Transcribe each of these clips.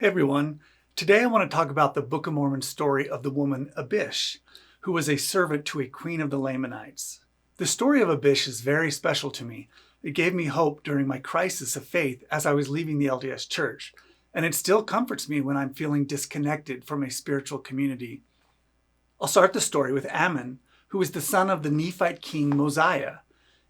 Hey everyone, today I want to talk about the Book of Mormon story of the woman Abish, who was a servant to a queen of the Lamanites. The story of Abish is very special to me. It gave me hope during my crisis of faith as I was leaving the LDS Church, and it still comforts me when I'm feeling disconnected from a spiritual community. I'll start the story with Ammon, who was the son of the Nephite king Mosiah.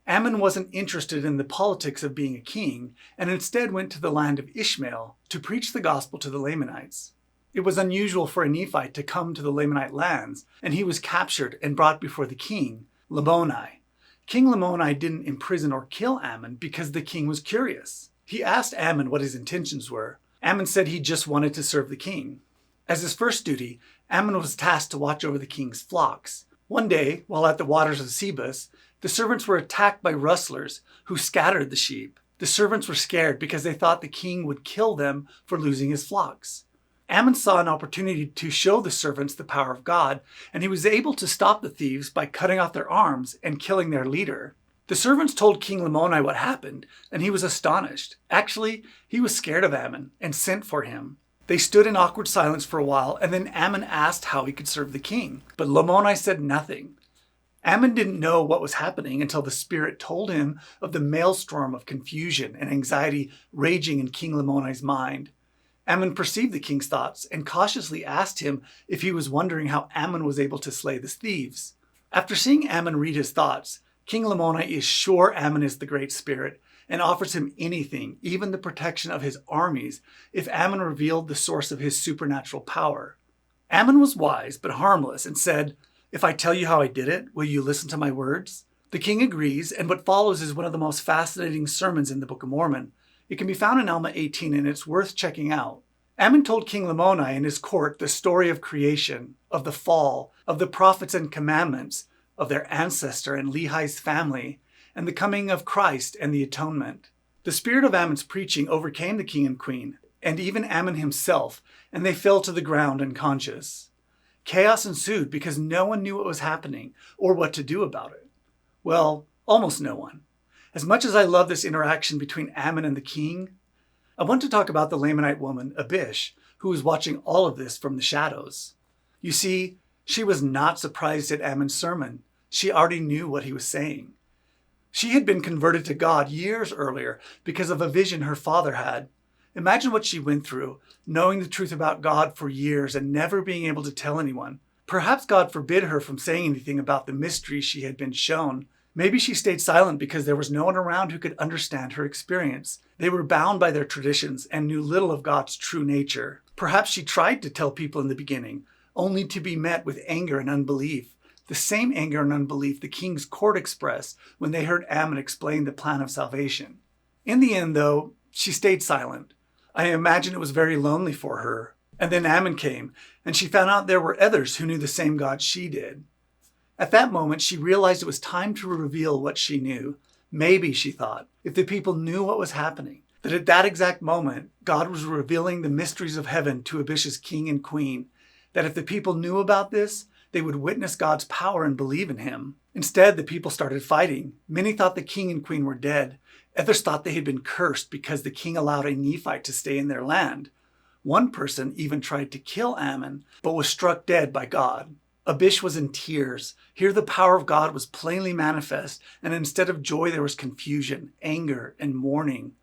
Ammon wasn't interested in the politics of being a king, and instead went to the land of Ishmael to preach the gospel to the Lamanites. It was unusual for a Nephite to come to the Lamanite lands, and he was captured and brought before the king, Lamoni. King Lamoni didn't imprison or kill Ammon because the king was curious. He asked Ammon what his intentions were. Ammon said he just wanted to serve the king. As his first duty, Ammon was tasked to watch over the king's flocks. One day, while at the waters of Sebus, the servants were attacked by rustlers who scattered the sheep. The servants were scared because they thought the king would kill them for losing his flocks. Ammon saw an opportunity to show the servants the power of God, and he was able to stop the thieves by cutting off their arms and killing their leader. The servants told King Lamoni what happened, and he was astonished. Actually, he was scared of Ammon and sent for him. They stood in awkward silence for a while, and then Ammon asked how he could serve the king, but Lamoni said nothing. Ammon didn't know what was happening until the Spirit told him of the maelstrom of confusion and anxiety raging in King Lamoni's mind. Ammon perceived the king's thoughts and cautiously asked him if he was wondering how Ammon was able to slay the thieves. After seeing Ammon read his thoughts, King Lamoni is sure Ammon is the Great Spirit and offers him anything, even the protection of his armies, if Ammon revealed the source of his supernatural power. Ammon was wise but harmless and said, "If I tell you how I did it, will you listen to my words?" The king agrees, and what follows is one of the most fascinating sermons in the Book of Mormon. It can be found in Alma 18, and it's worth checking out. Ammon told King Lamoni and his court the story of creation, of the fall, of the prophets and commandments, of their ancestor and Lehi's family, and the coming of Christ and the atonement. The spirit of Ammon's preaching overcame the king and queen, and even Ammon himself, and they fell to the ground unconscious. Chaos ensued because no one knew what was happening or what to do about it. Well, almost no one. As much as I love this interaction between Ammon and the king, I want to talk about the Lamanite woman, Abish, who was watching all of this from the shadows. You see, she was not surprised at Ammon's sermon. She already knew what he was saying. She had been converted to God years earlier because of a vision her father had. Imagine what she went through, knowing the truth about God for years and never being able to tell anyone. Perhaps God forbid her from saying anything about the mystery she had been shown. Maybe she stayed silent because there was no one around who could understand her experience. They were bound by their traditions and knew little of God's true nature. Perhaps she tried to tell people in the beginning, only to be met with anger and unbelief. The same anger and unbelief the king's court expressed when they heard Ammon explain the plan of salvation. In the end, though, she stayed silent. I imagine it was very lonely for her. And then Ammon came, and she found out there were others who knew the same God she did. At that moment, she realized it was time to reveal what she knew. Maybe, she thought, if the people knew what was happening, that at that exact moment, God was revealing the mysteries of heaven to Abish's king and queen, that if the people knew about this, they would witness God's power and believe in him. Instead, the people started fighting. Many thought the king and queen were dead. Others thought they had been cursed because the king allowed a Nephite to stay in their land. One person even tried to kill Ammon, but was struck dead by God. Abish was in tears. Here the power of God was plainly manifest, and instead of joy there was confusion, anger, and mourning.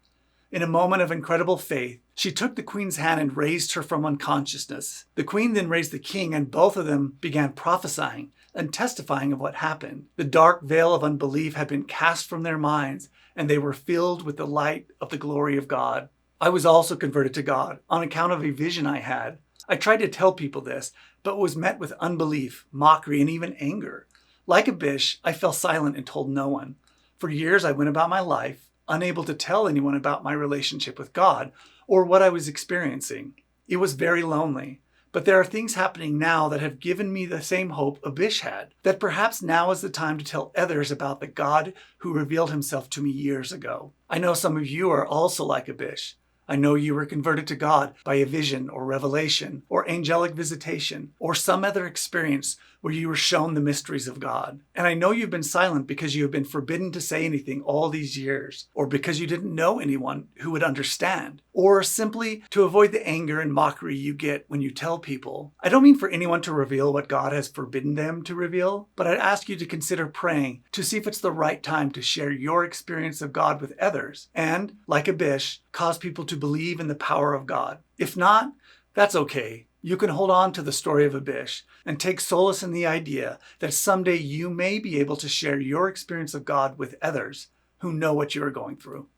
In a moment of incredible faith, she took the queen's hand and raised her from unconsciousness. The queen then raised the king, and both of them began prophesying and testifying of what happened. The dark veil of unbelief had been cast from their minds, and they were filled with the light of the glory of God. I was also converted to God on account of a vision I had. I tried to tell people this, but was met with unbelief, mockery, and even anger. Like Abish, I fell silent and told no one. For years I went about my life, unable to tell anyone about my relationship with God or what I was experiencing. It was very lonely. But there are things happening now that have given me the same hope Abish had, that perhaps now is the time to tell others about the God who revealed himself to me years ago. I know some of you are also like Abish. I know you were converted to God by a vision or revelation or angelic visitation or some other experience where you were shown the mysteries of God. And I know you've been silent because you have been forbidden to say anything all these years, or because you didn't know anyone who would understand, or simply to avoid the anger and mockery you get when you tell people. I don't mean for anyone to reveal what God has forbidden them to reveal, but I'd ask you to consider praying to see if it's the right time to share your experience of God with others and, like Abish, cause people to believe in the power of God. If not, that's okay. You can hold on to the story of Abish and take solace in the idea that someday you may be able to share your experience of God with others who know what you are going through.